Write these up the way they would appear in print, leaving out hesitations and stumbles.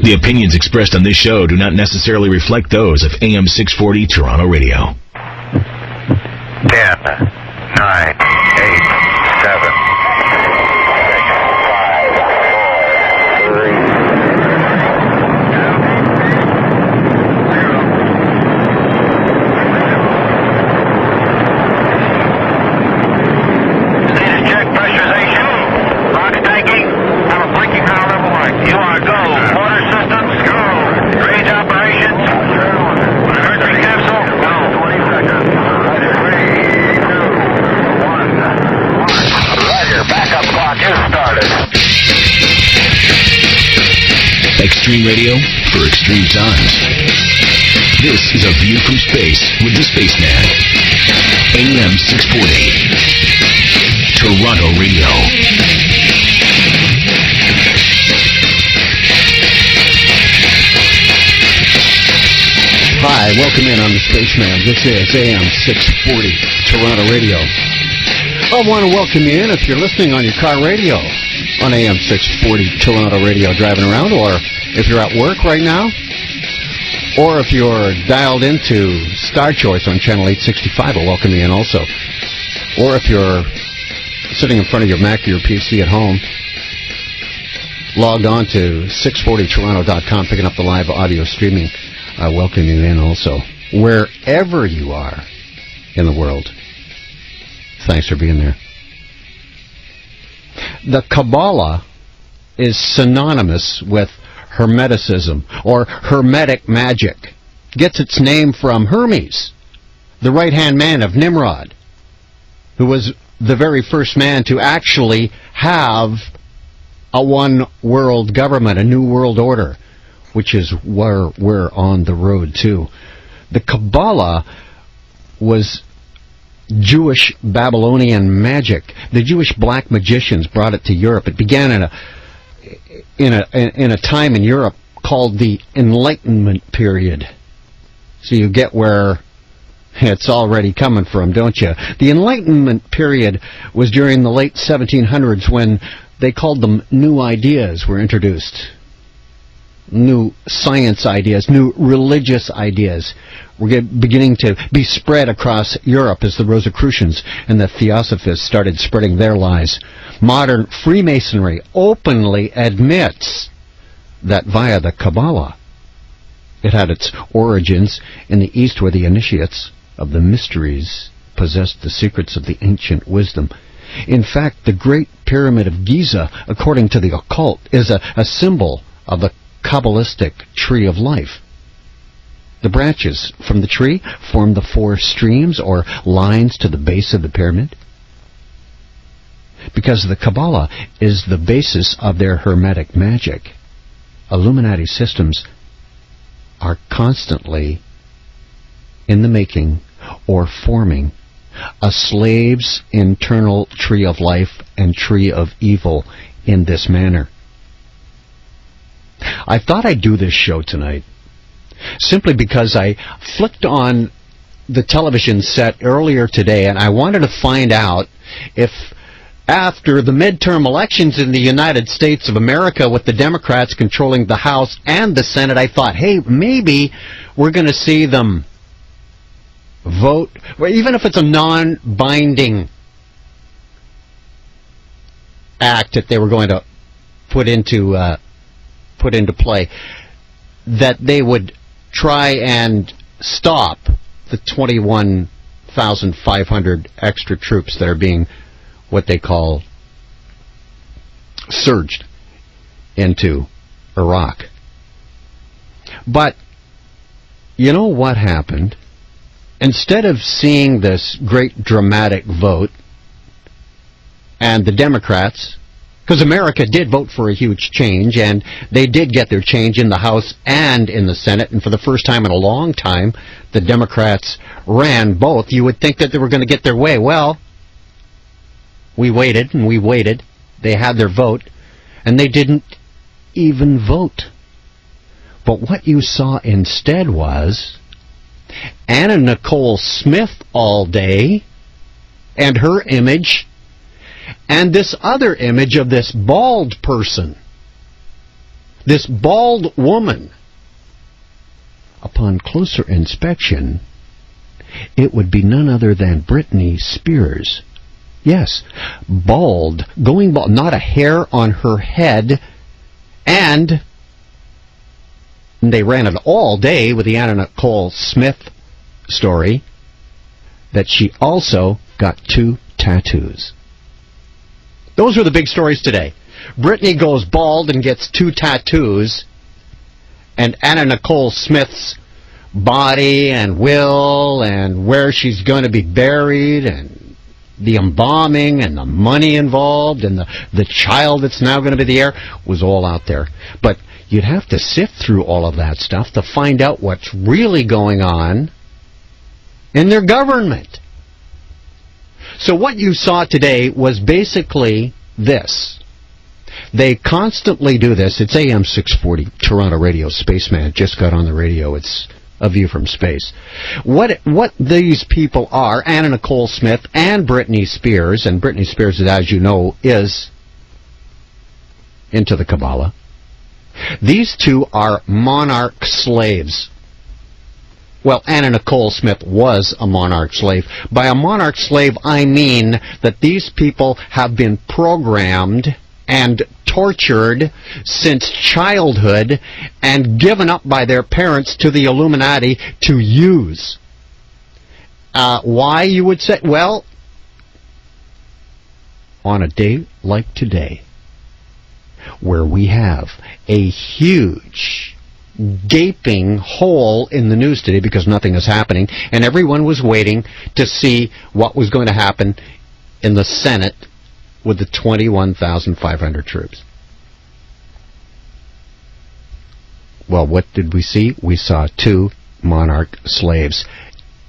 The opinions expressed on this show do not necessarily reflect those of AM 640 Toronto Radio. 10, 9, 8, 7, Extreme radio for extreme times. This is A View from Space with the Spaceman. AM 640. Toronto Radio. Hi, welcome in on the Spaceman. This is AM 640 Toronto Radio. I want to welcome you in if you're listening on your car radio on AM 640 Toronto Radio driving around, or if you're at work right now, or if you're dialed into Star Choice on Channel 865, I'll welcome you in also. Or if you're sitting in front of your Mac or your PC at home, logged on to 640toronto.com, picking up the live audio streaming, I welcome you in also. Wherever you are in the world, thanks for being there. The Kabbalah is synonymous with Hermeticism, or Hermetic magic. Gets its name from Hermes, the right-hand man of Nimrod, who was the very first man to actually have a one-world government, a new world order, which is where we're on the road to. The Kabbalah was Jewish Babylonian magic. The Jewish black magicians brought it to Europe. It began in a time in Europe called the Enlightenment period. So you get where it's already coming from, don't you? The Enlightenment period was during the late 1700s when they called them new ideas were introduced. New science ideas, new religious ideas were beginning to be spread across Europe as the Rosicrucians and the Theosophists started spreading their lies. Modern Freemasonry openly admits that via the Kabbalah, it had its origins in the East, where the initiates of the mysteries possessed the secrets of the ancient wisdom. In fact, the Great Pyramid of Giza, according to the occult, is a symbol of the Kabbalistic tree of life. The branches from the tree form the four streams or lines to the base of the pyramid. Because the Kabbalah is the basis of their Hermetic magic, Illuminati systems are constantly in the making or forming a slave's internal tree of life and tree of evil in this manner. I thought I'd do this show tonight simply because I flicked on the television set earlier today and I wanted to find out if after the midterm elections in the United States of America with the Democrats controlling the House and the Senate, I thought, hey, maybe we're going to see them vote, even if it's a non-binding act that they were going to put into play, that they would try and stop the 21,500 extra troops that are being what they call surged into Iraq. But you know what happened? Instead of seeing this great dramatic vote, and the Democrats, because America did vote for a huge change, and they did get their change in the House and in the Senate, and for the first time in a long time, the Democrats ran both. You would think that they were going to get their way. Well, we waited and we waited. They had their vote, and they didn't even vote. But what you saw instead was Anna Nicole Smith all day, and her image, and this other image of this bald person. This bald woman, upon closer inspection, it would be none other than Britney Spears. Yes, bald, going bald, not a hair on her head, and they ran it all day with the Anna Nicole Smith story that she also got 2 tattoos. Those were the big stories today. Britney goes bald and gets 2 tattoos, and Anna Nicole Smith's body and will and where she's going to be buried and the embalming and the money involved and the child that's now going to be the heir was all out there. But you'd have to sift through all of that stuff to find out what's really going on in their government. So what you saw today was basically this. They constantly do this. It's AM 640, Toronto Radio, Spaceman. Just got on the radio. It's A View from Space. What these people are, Anna Nicole Smith and Britney Spears, and Britney Spears, as you know, is into the Kabbalah. These two are monarch slaves. Well, Anna Nicole Smith was a monarch slave. By a monarch slave, I mean that these people have been programmed and tortured since childhood and given up by their parents to the Illuminati to use. Why, you would say? Well, on a day like today, where we have a huge gaping hole in the news today because nothing is happening, and everyone was waiting to see what was going to happen in the Senate with the 21,500 troops. Well, what did we see? We saw 2 monarch slaves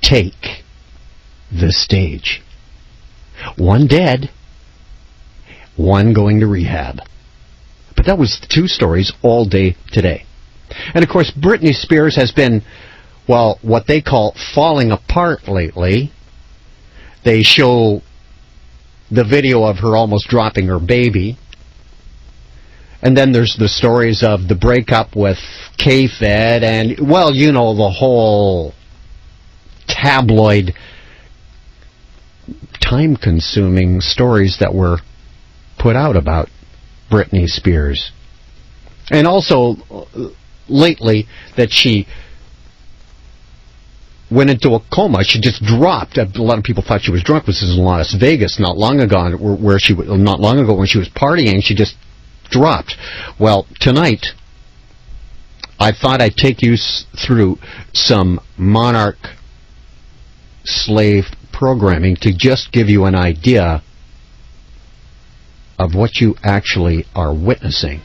take the stage. One dead, one going to rehab. But that was 2 stories all day today. And of course, Britney Spears has been, well, what they call falling apart lately. They show the video of her almost dropping her baby. And then there's the stories of the breakup with K-Fed and, well, you know, the whole tabloid, time-consuming stories that were put out about Britney Spears. And also, lately, that she went into a coma. She just dropped. A lot of people thought she was drunk. This is in Las Vegas not long ago, not long ago when she was partying. She just dropped. Well, tonight, I thought I'd take you through some monarch slave programming to just give you an idea of what you actually are witnessing.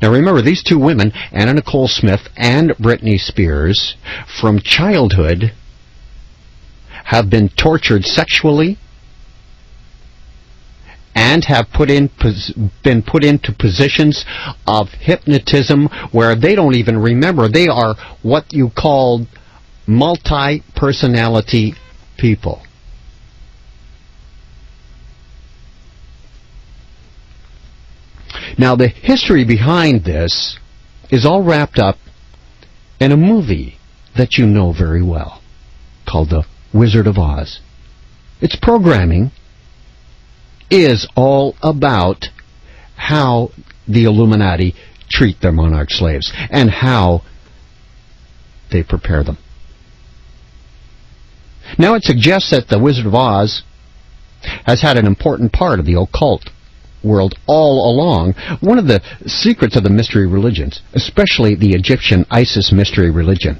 Now remember, these 2 women, Anna Nicole Smith and Britney Spears, from childhood have been tortured sexually and have been put into positions of hypnotism where they don't even remember. They are what you call multi-personality people. Now, the history behind this is all wrapped up in a movie that you know very well, called The Wizard of Oz. Its programming is all about how the Illuminati treat their monarch slaves and how they prepare them. Now, it suggests that The Wizard of Oz has had an important part of the occult world all along. One of the secrets of the mystery religions, especially the Egyptian Isis mystery religion,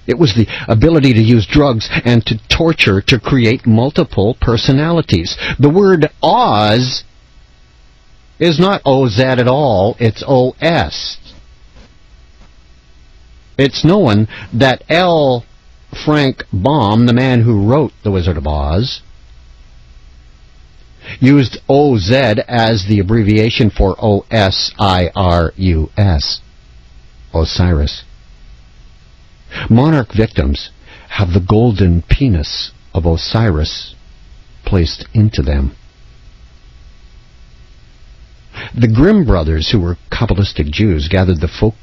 it was the ability to use drugs and to torture to create multiple personalities. The word Oz is not O-Z at all, it's O-S. It's known that L. Frank Baum, the man who wrote The Wizard of Oz, used OZ as the abbreviation for Osiris, Osiris. Monarch victims have the golden penis of Osiris placed into them. The Grimm brothers, who were Kabbalistic Jews, gathered the folk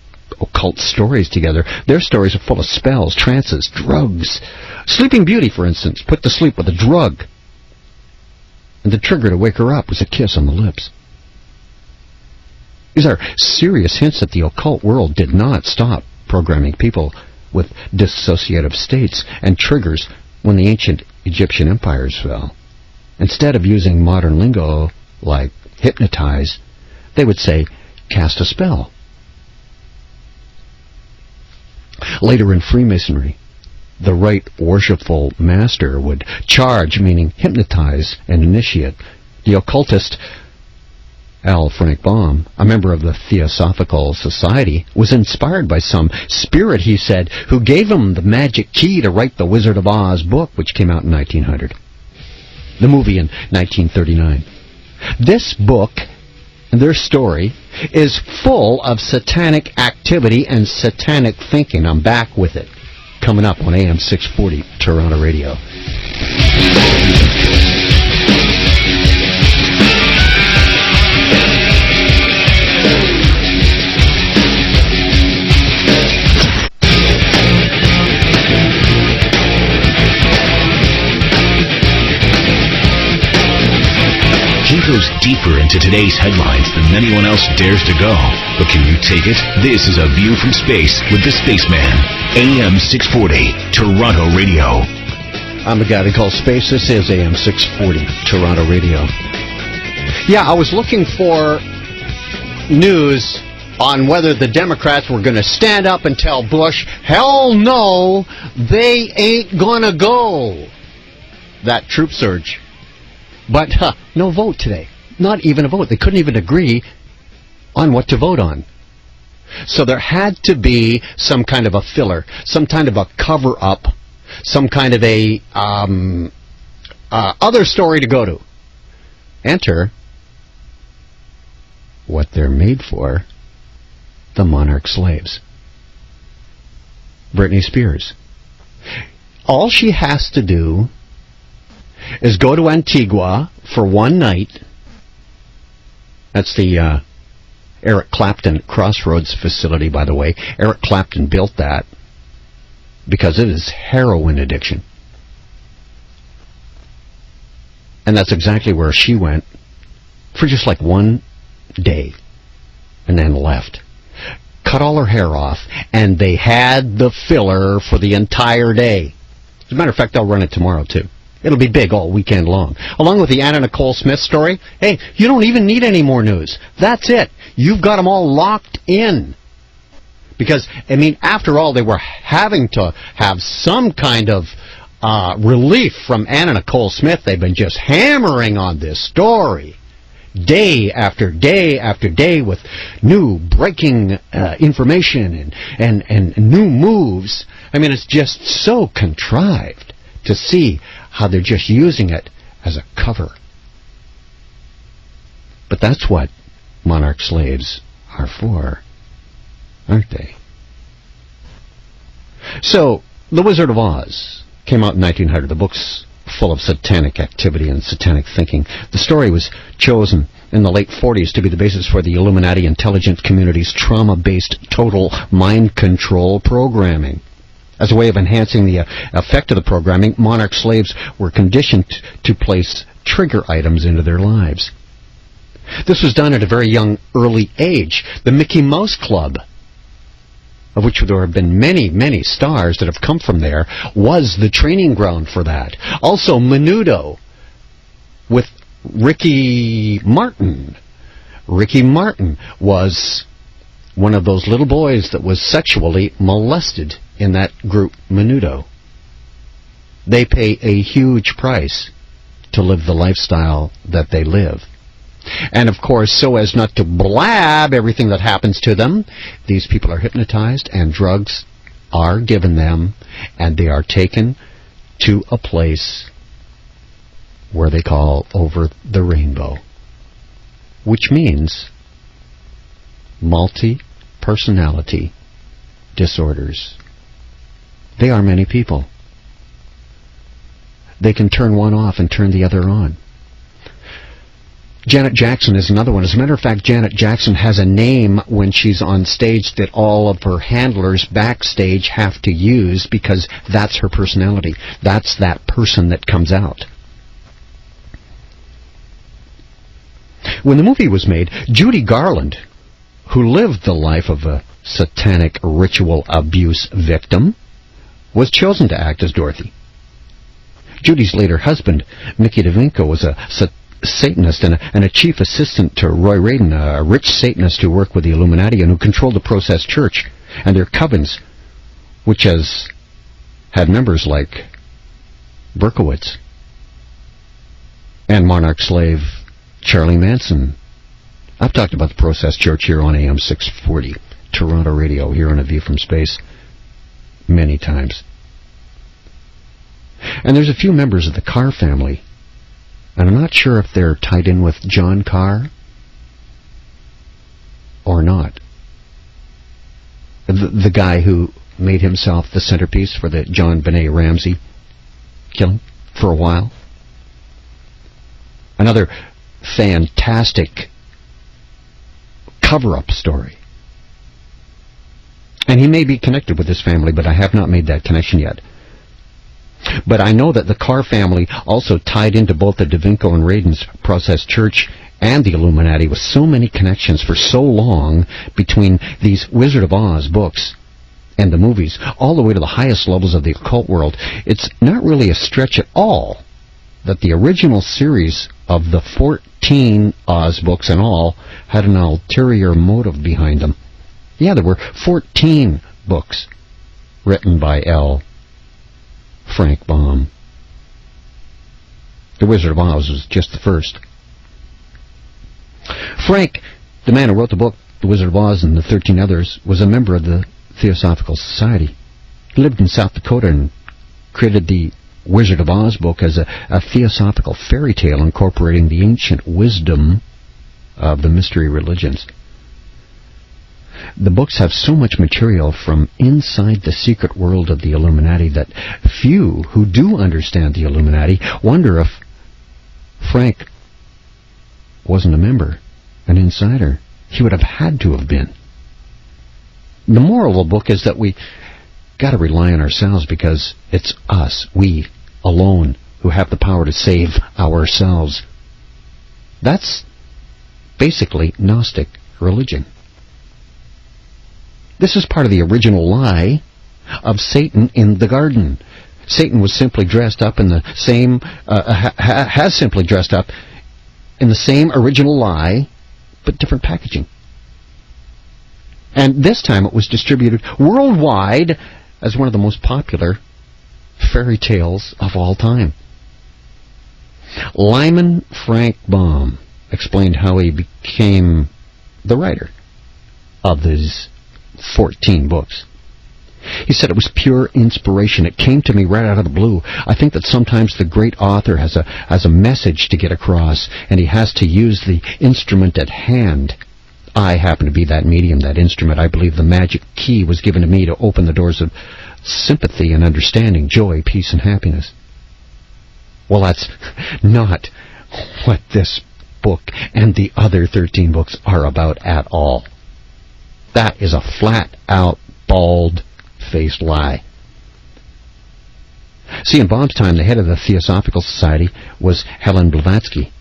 occult stories together. Their stories are full of spells, trances, drugs. Sleeping Beauty, for instance, put to sleep with a drug. And the trigger to wake her up was a kiss on the lips. These are serious hints that the occult world did not stop programming people with dissociative states and triggers when the ancient Egyptian empires fell. Instead of using modern lingo like hypnotize, they would say, cast a spell. Later in Freemasonry, the right worshipful master would charge, meaning hypnotize, and initiate. The occultist Al Frank-Baum, a member of the Theosophical Society, was inspired by some spirit, he said, who gave him the magic key to write the Wizard of Oz book, which came out in 1900. The movie in 1939. This book, their story, is full of satanic activity and satanic thinking. I'm back with it. Coming up on AM 640, Toronto Radio. He goes deeper into today's headlines than anyone else dares to go. But can you take it? This is A View from Space with the Spaceman. AM 640, Toronto Radio. I'm the guy they call Space. This is AM 640, Toronto Radio. Yeah, I was looking for news on whether the Democrats were going to stand up and tell Bush, hell no, they ain't gonna go. That troop surge. But no vote today. Not even a vote. They couldn't even agree on what to vote on. So there had to be some kind of a filler, some kind of a cover-up, some kind of a other story to go to. Enter what they're made for, the monarch slaves. Britney Spears. All she has to do is go to Antigua for one night. That's the Eric Clapton Crossroads facility, by the way. Eric Clapton built that because it is heroin addiction. And that's exactly where she went for just like one day and then left. Cut all her hair off, and they had the filler for the entire day. As a matter of fact, they'll run it tomorrow, too. It'll be big all weekend long. Along with the Anna Nicole Smith story, hey, you don't even need any more news. That's it. You've got them all locked in. Because, I mean, after all, they were having to have some kind of relief from Anna Nicole Smith. They've been just hammering on this story day after day after day with new breaking information and new moves. I mean, it's just so contrived to see how they're just using it as a cover. But that's what monarch slaves are for, aren't they? So, The Wizard of Oz came out in 1900. The book's full of satanic activity and satanic thinking. The story was chosen in the late 40s to be the basis for the Illuminati intelligence community's trauma-based total mind control programming. As a way of enhancing the effect of the programming, monarch slaves were conditioned to place trigger items into their lives. This was done at a very young, early age. The Mickey Mouse Club, of which there have been many, many stars that have come from there, was the training ground for that. Also, Menudo with Ricky Martin. Ricky Martin was one of those little boys that was sexually molested in that group, Menudo. They pay a huge price to live the lifestyle that they live. And of course, so as not to blab everything that happens to them, these people are hypnotized and drugs are given them, and they are taken to a place where they call Over the Rainbow, which means multi-personality disorders. They are many people. They can turn one off and turn the other on. Janet Jackson is another one. As a matter of fact, Janet Jackson has a name when she's on stage that all of her handlers backstage have to use because that's her personality. That's that person that comes out. When the movie was made, Judy Garland, who lived the life of a satanic ritual abuse victim, was chosen to act as Dorothy. Judy's later husband, Mickey DeVinco, was a Satanist and a chief assistant to Roy Radin, a rich Satanist who worked with the Illuminati and who controlled the Process Church and their covens, which has had members like Berkowitz and monarch slave Charlie Manson. I've talked about the Process Church here on AM 640, Toronto Radio, here on A View from Space, many times. And there's a few members of the Carr family, and I'm not sure if they're tied in with John Carr or not. The guy who made himself the centerpiece for the John Benet Ramsey killing for a while. Another fantastic cover-up story. And he may be connected with his family, but I have not made that connection yet. But I know that the Carr family also tied into both the DeVinco and Radin's Process Church and the Illuminati with so many connections for so long between these Wizard of Oz books and the movies, all the way to the highest levels of the occult world. It's not really a stretch at all that the original series of the 14 Oz books in all had an ulterior motive behind them. Yeah, there were 14 books written by L. Frank Baum. The Wizard of Oz was just the first. Frank, the man who wrote the book, The Wizard of Oz and the 13 Others, was a member of the Theosophical Society. He lived in South Dakota and created the Wizard of Oz book as a theosophical fairy tale incorporating the ancient wisdom of the mystery religions. The books have so much material from inside the secret world of the Illuminati that few who do understand the Illuminati wonder if Frank wasn't a member, an insider. He would have had to have been. The moral of the book is that we got to rely on ourselves because it's us, we alone, who have the power to save ourselves. That's basically Gnostic religion. This is part of the original lie of Satan in the garden. Satan was simply dressed up in the same, has simply dressed up in the same original lie, but different packaging. And this time it was distributed worldwide as one of the most popular fairy tales of all time. Lyman Frank Baum explained how he became the writer of these 14 books. He said it was pure inspiration. It came to me right out of the blue. I think that sometimes the great author has a message to get across, and he has to use the instrument at hand. I happen to be that medium, that instrument. I believe the magic key was given to me to open the doors of sympathy and understanding, joy, peace, and happiness. Well, that's not what this book and the other 13 books are about at all. That is a flat-out, bald-faced lie. See, in Baum's time, the head of the Theosophical Society was Helen Blavatsky.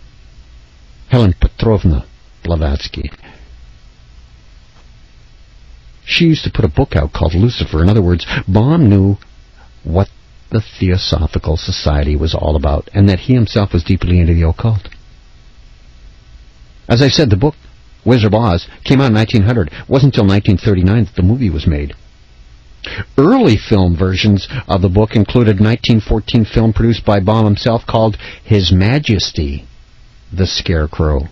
Helen Petrovna Blavatsky. She used to put a book out called Lucifer. In other words, Baum knew what the Theosophical Society was all about, and that he himself was deeply into the occult. As I said, the book Wizard of Oz came out in 1900. It wasn't until 1939 that the movie was made. Early film versions of the book included a 1914 film produced by Baum himself called His Majesty, the Scarecrow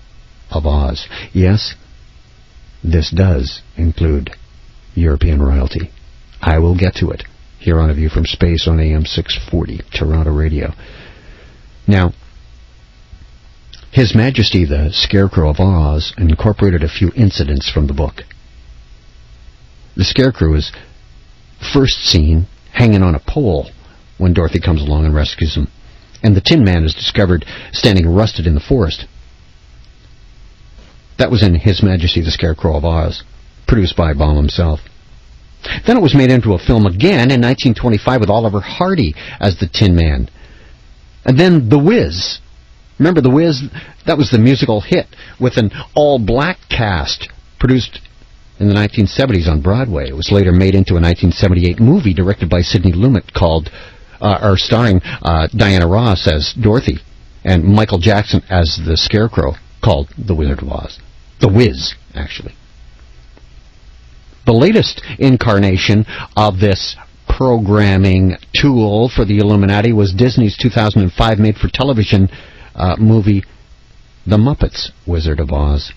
of Oz. Yes, this does include European royalty. I will get to it here on A View from Space on AM 640, Toronto Radio. Now, His Majesty, the Scarecrow of Oz, incorporated a few incidents from the book. The Scarecrow is first seen hanging on a pole when Dorothy comes along and rescues him, and the Tin Man is discovered standing rusted in the forest. That was in His Majesty the Scarecrow of Oz, produced by Baum himself. Then it was made into a film again in 1925 with Oliver Hardy as the Tin Man. And then The Wiz. Remember The Wiz? That was the musical hit with an all-black cast, produced in the 1970s on Broadway. It was later made into a 1978 movie directed by Sidney Lumet starring Diana Ross as Dorothy and Michael Jackson as the Scarecrow, called The Wizard of Oz. The Wiz, actually. The latest incarnation of this programming tool for the Illuminati was Disney's 2005 made-for-television movie, The Muppets Wizard of Oz.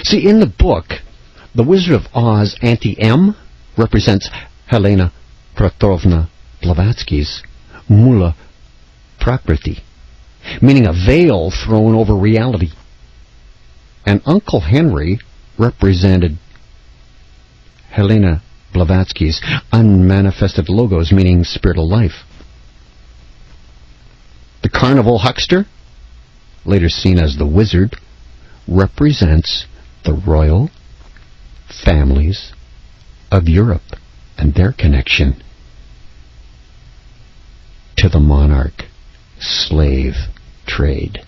See, in the book, The Wizard of Oz, Auntie M represents Helena Petrovna Blavatsky's Mula Prakriti, meaning a veil thrown over reality. And Uncle Henry represented Helena Blavatsky's unmanifested logos, meaning spirit of life. The carnival huckster, later seen as the wizard, represents the royal families of Europe and their connection to the monarch-slave trade.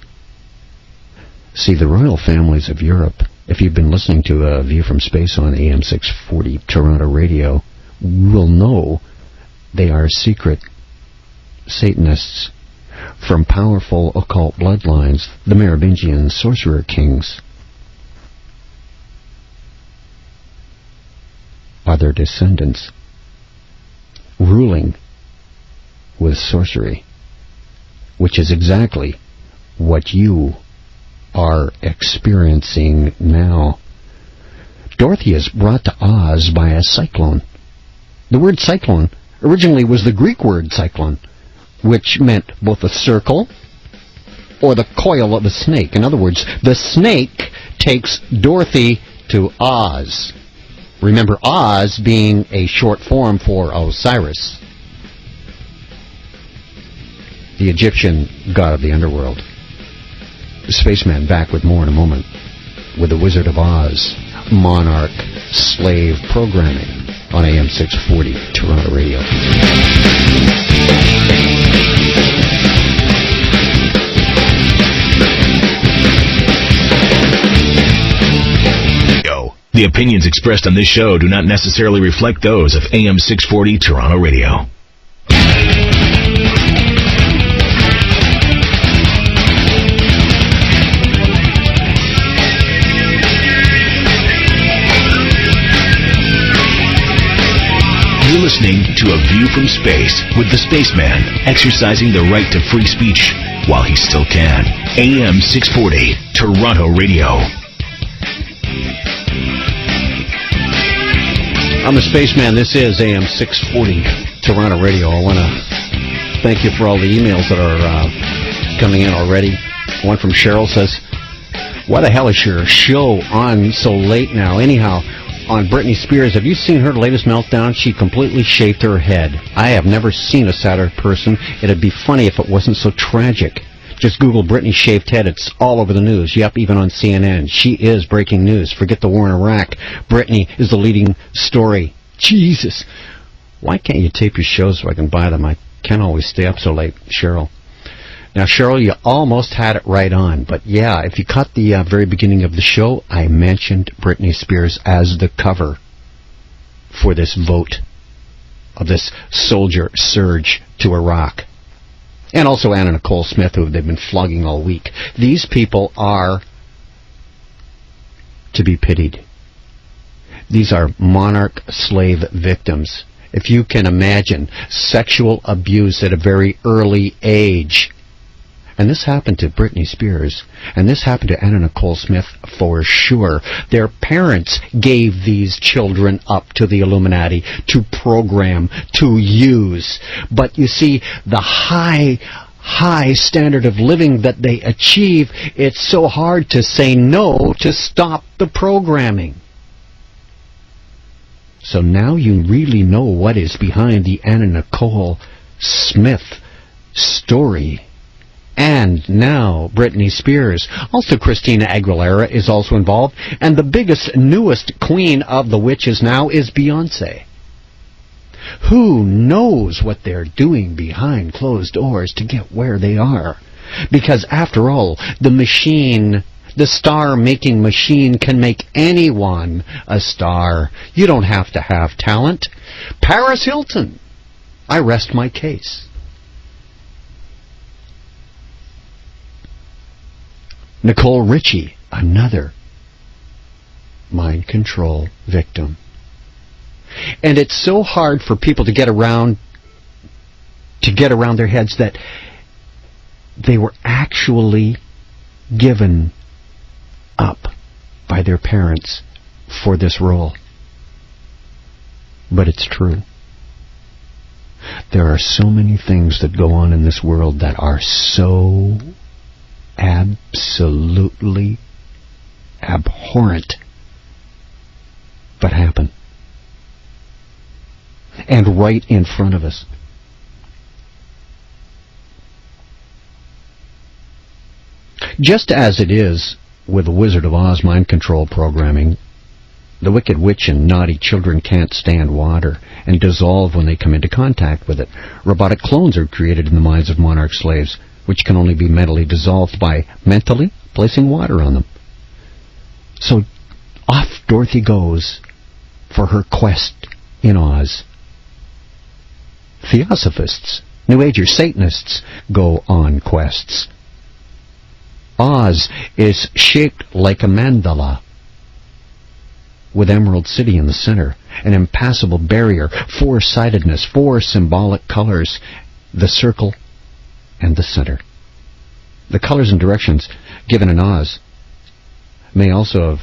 See, the royal families of Europe, if you've been listening to A View from Space on AM 640 Toronto Radio, will know they are secret Satanists from powerful occult bloodlines, the Merovingian sorcerer kings are their descendants, ruling with sorcery, which is exactly what you are experiencing now. Dorothy is brought to Oz by a cyclone. The word cyclone originally was the Greek word cyclone, which meant both a circle or the coil of a snake. In other words, the snake takes Dorothy to Oz. Remember, Oz being a short form for Osiris, the Egyptian god of the underworld. Spaceman back with more in a moment with The Wizard of Oz, monarch slave programming on AM 640 Toronto Radio. The opinions expressed on this show do not necessarily reflect those of AM 640 Toronto Radio. You're listening to A View from Space with the Spaceman, exercising the right to free speech while he still can. AM 640 Toronto Radio. I'm the Spaceman. This is AM 640 Toronto Radio. I want to thank you for all the emails that are coming in already. One from Cheryl says, why the hell is your show on so late now? Anyhow, on Britney Spears, have you seen her latest meltdown? She completely shaved her head. I have never seen a sadder person. It'd be funny if it wasn't so tragic. Just Google Britney shaved head. It's all over the news. Yep, even on CNN. She is breaking news. Forget the war in Iraq. Britney is the leading story. Jesus. Why can't you tape your shows so I can buy them? I can't always stay up so late, Cheryl. Now, Cheryl, you almost had it right on. But yeah, if you caught the very beginning of the show, I mentioned Britney Spears as the cover for this vote of this soldier surge to Iraq. And also Anna Nicole Smith, who they've been flogging all week. These people are to be pitied. These are monarch-slave victims. If you can imagine sexual abuse at a very early age. And this happened to Britney Spears. And this happened to Anna Nicole Smith for sure. Their parents gave these children up to the Illuminati to program, to use. But you see, the high standard of living that they achieve, it's so hard to say no to stop the programming. So now you really know what is behind the Anna Nicole Smith story. And now Britney Spears. Also Christina Aguilera is also involved. And the biggest, newest queen of the witches now is Beyonce. Who knows what they're doing behind closed doors to get where they are? Because after all, the machine, the star-making machine, can make anyone a star. You don't have to have talent. Paris Hilton. I rest my case. Nicole Richie, another mind control victim. And it's so hard for people to get around their heads that they were actually given up by their parents for this role. But it's true. There are so many things that go on in this world that are so absolutely abhorrent, but happen. And right in front of us. Just as it is with the Wizard of Oz mind control programming, the Wicked Witch and naughty children can't stand water and dissolve when they come into contact with it. Robotic clones are created in the minds of monarch slaves, which can only be mentally dissolved by mentally placing water on them. So off Dorothy goes for her quest in Oz. Theosophists, New Agers, Satanists go on quests. Oz is shaped like a mandala, with Emerald City in the center, an impassable barrier, four-sidedness, four symbolic colors, the circle and the center. The colors and directions given in Oz may also have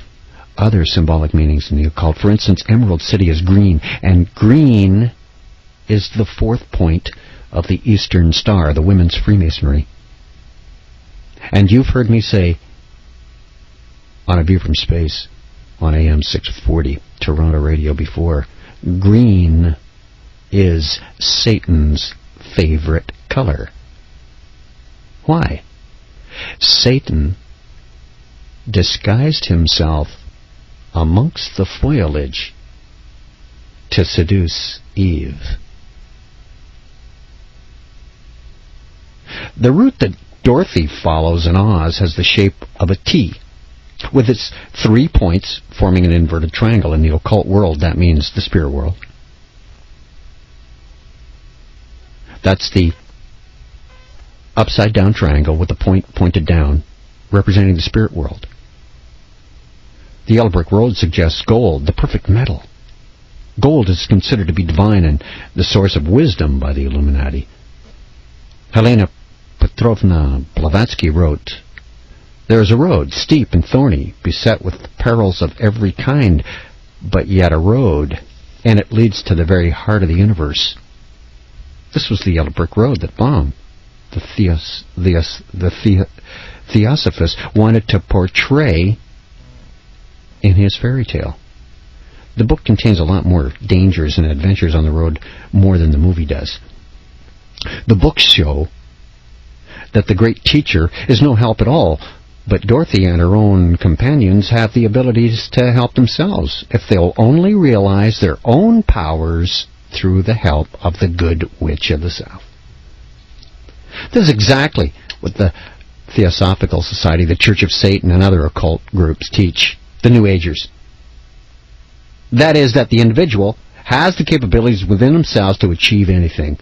other symbolic meanings in the occult. For instance, Emerald City is green, and green is the fourth point of the Eastern Star, the women's Freemasonry. And you've heard me say on A View from Space on AM 640 Toronto Radio before, green is Satan's favorite color. Why? Satan disguised himself amongst the foliage to seduce Eve. The route that Dorothy follows in Oz has the shape of a T, with its 3 points forming an inverted triangle. In the occult world, that means the spirit world. That's the upside-down triangle with the point pointed down, representing the spirit world. The yellow brick road suggests gold, the perfect metal. Gold is considered to be divine and the source of wisdom by the Illuminati. Helena Petrovna Blavatsky wrote, "There is a road, steep and thorny, beset with perils of every kind, but yet a road, and it leads to the very heart of the universe." This was the yellow brick road that Baum, the Theosophist, wanted to portray in his fairy tale. The book contains a lot more dangers and adventures on the road, more than the movie does. The books show that the great teacher is no help at all, but Dorothy and her own companions have the abilities to help themselves if they'll only realize their own powers through the help of the Good Witch of the South. This is exactly what the Theosophical Society, the Church of Satan, and other occult groups teach, the New Agers. That is, that the individual has the capabilities within themselves to achieve anything.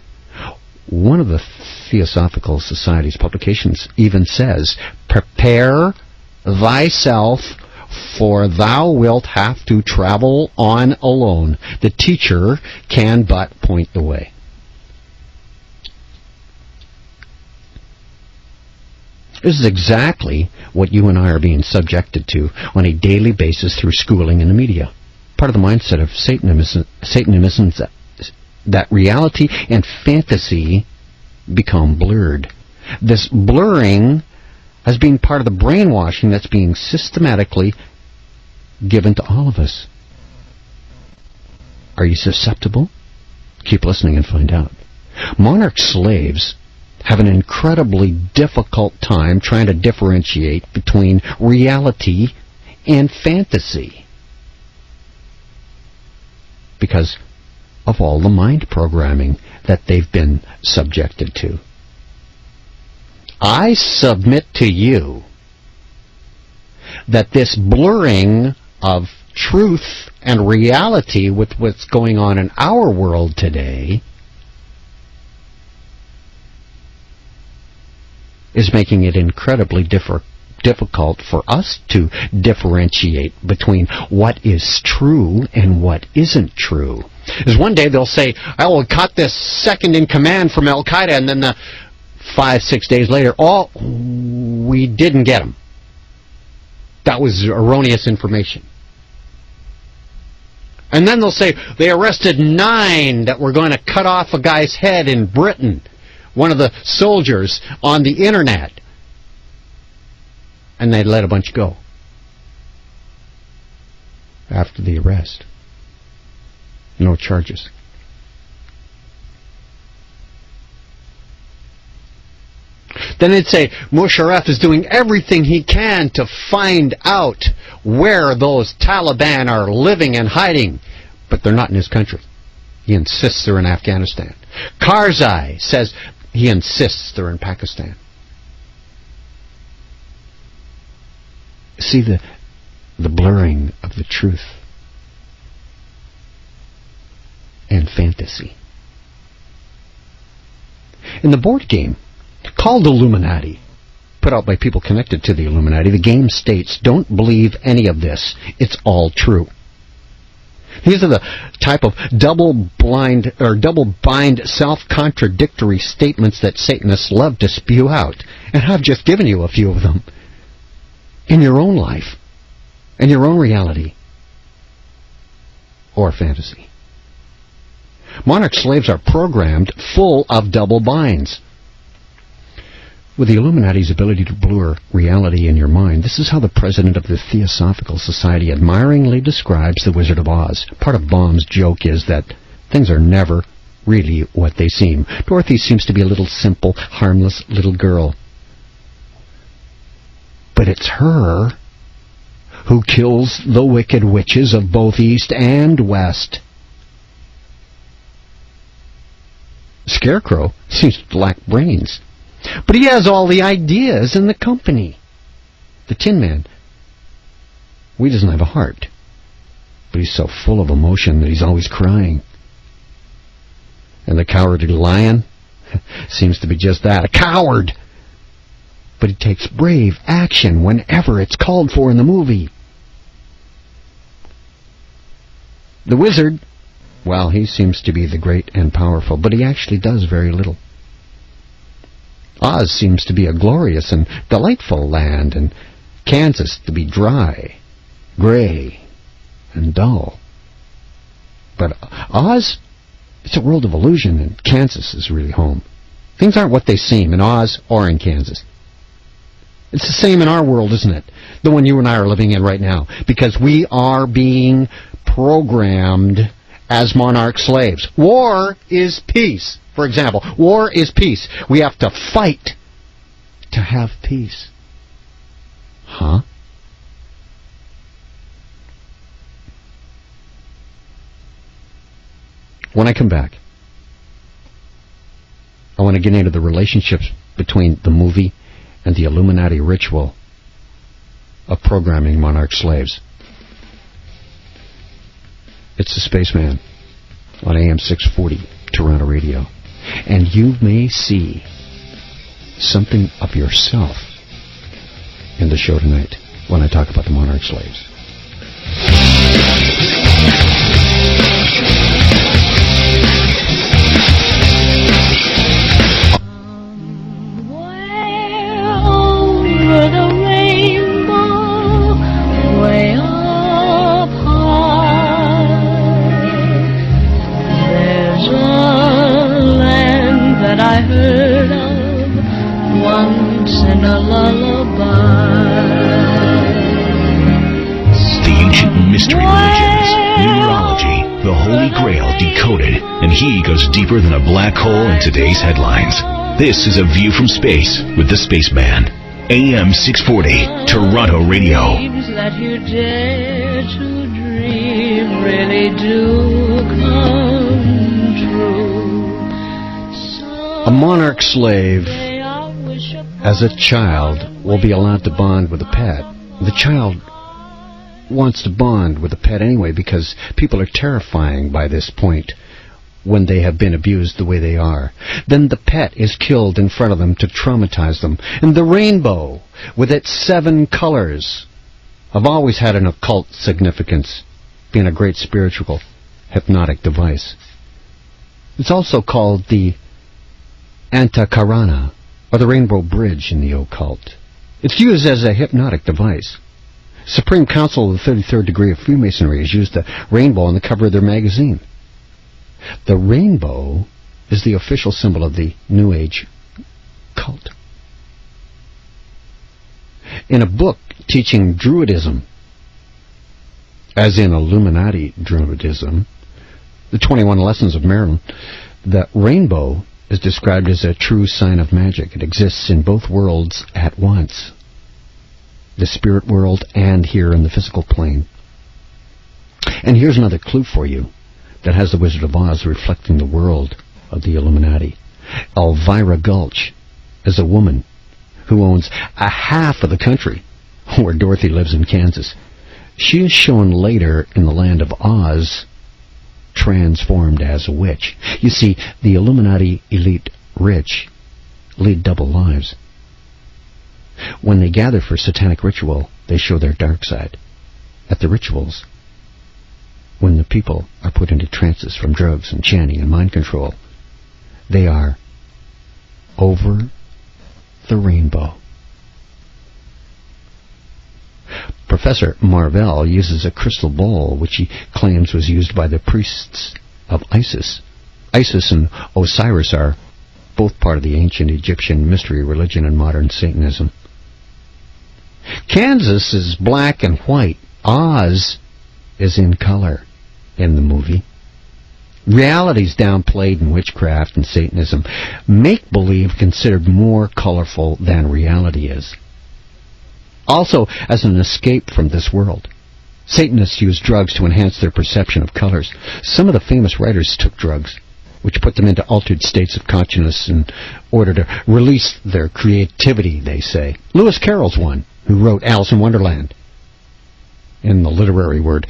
One of the Theosophical Society's publications even says, "Prepare thyself, for thou wilt have to travel on alone. The teacher can but point the way." This is exactly what you and I are being subjected to on a daily basis through schooling and the media. Part of the mindset of Satanism is that reality and fantasy become blurred. This blurring as being part of the brainwashing that's being systematically given to all of us. Are you susceptible? Keep listening and find out. Monarch slaves have an incredibly difficult time trying to differentiate between reality and fantasy because of all the mind programming that they've been subjected to. I submit to you that this blurring of truth and reality with what's going on in our world today is making it incredibly difficult for us to differentiate between what is true and what isn't true. Because one day they'll say, oh, we caught this second in command from Al-Qaeda, and then 5-6 days later, oh, we didn't get him. That was erroneous information. And then they'll say they arrested 9 that were going to cut off a guy's head in Britain, one of the soldiers on the internet. And they let a bunch go after the arrest. No charges. Then they'd say Musharraf is doing everything he can to find out where those Taliban are living and hiding, but they're not in his country. He insists they're in Afghanistan. Karzai says he insists they're in Pakistan. See the blurring of the truth and fantasy. In the board game called Illuminati, put out by people connected to the Illuminati, the game states, don't believe any of this. It's all true. These are the type of double-bind, self-contradictory statements that Satanists love to spew out. And I've just given you a few of them. In your own life, in your own reality, or fantasy. Monarch slaves are programmed full of double binds. With the Illuminati's ability to blur reality in your mind, this is how the president of the Theosophical Society admiringly describes the Wizard of Oz. Part of Baum's joke is that things are never really what they seem. Dorothy seems to be a little simple, harmless little girl. But it's her who kills the wicked witches of both East and West. Scarecrow seems to lack brains. But he has all the ideas in the company. The Tin Man, he doesn't have a heart. But he's so full of emotion that he's always crying. And the Cowardly Lion seems to be just that, a coward. But he takes brave action whenever it's called for in the movie. The Wizard, well, he seems to be the great and powerful, but he actually does very little. Oz seems to be a glorious and delightful land, and Kansas to be dry, gray, and dull. But Oz, it's a world of illusion, and Kansas is really home. Things aren't what they seem in Oz or in Kansas. It's the same in our world, isn't it? The one you and I are living in right now. Because we are being programmed as monarch slaves. War is peace. For example, war is peace. We have to fight to have peace. Huh? When I come back, I want to get into the relationships between the movie and the Illuminati ritual of programming monarch slaves. It's the Spaceman on AM 640 Toronto Radio. And you may see something of yourself in the show tonight when I talk about the monarch slaves. Over the rainbow, way up high, there's a land that I heard of once in a lullaby. The ancient mystery religions, numerology, the Holy Grail decoded, and he goes deeper than a black hole in today's headlines. This is A View from Space with the Spaceman. AM 640, Toronto Radio. Dreams that you dare to dream really do come true. A monarch slave, Someday I'll wish upon as a child, will be allowed to bond with a pet. The child wants to bond with a pet anyway because people are terrifying by this point when they have been abused the way they are. Then the pet is killed in front of them to traumatize them. And the rainbow, with its 7 colors, have always had an occult significance, being a great spiritual, hypnotic device. It's also called the Antakarana, or the Rainbow Bridge in the occult. It's used as a hypnotic device. Supreme Council of the 33rd Degree of Freemasonry has used the rainbow on the cover of their magazine. The rainbow is the official symbol of the New Age cult. In a book teaching Druidism, as in Illuminati Druidism, the 21 Lessons of Merlin, the rainbow is described as a true sign of magic. It exists in both worlds at once, the spirit world and here in the physical plane. And here's another clue for you that has the Wizard of Oz reflecting the world of the Illuminati. Elvira Gulch is a woman who owns a half of the country where Dorothy lives in Kansas. She is shown later in the land of Oz transformed as a witch. You see, the Illuminati elite rich lead double lives. When they gather for satanic ritual, they show their dark side. At the rituals, when the people are put into trances from drugs and chanting and mind control, they are over the rainbow. Professor Marvell uses a crystal bowl which he claims was used by the priests of Isis. Isis and Osiris are both part of the ancient Egyptian mystery religion and modern Satanism. Kansas is black and white. Oz is in color in the movie. Reality's downplayed in witchcraft and Satanism. Make-believe considered more colorful than reality is. Also, as an escape from this world, Satanists use drugs to enhance their perception of colors. Some of the famous writers took drugs, which put them into altered states of consciousness in order to release their creativity, they say. Lewis Carroll's one, who wrote Alice in Wonderland, in the literary word.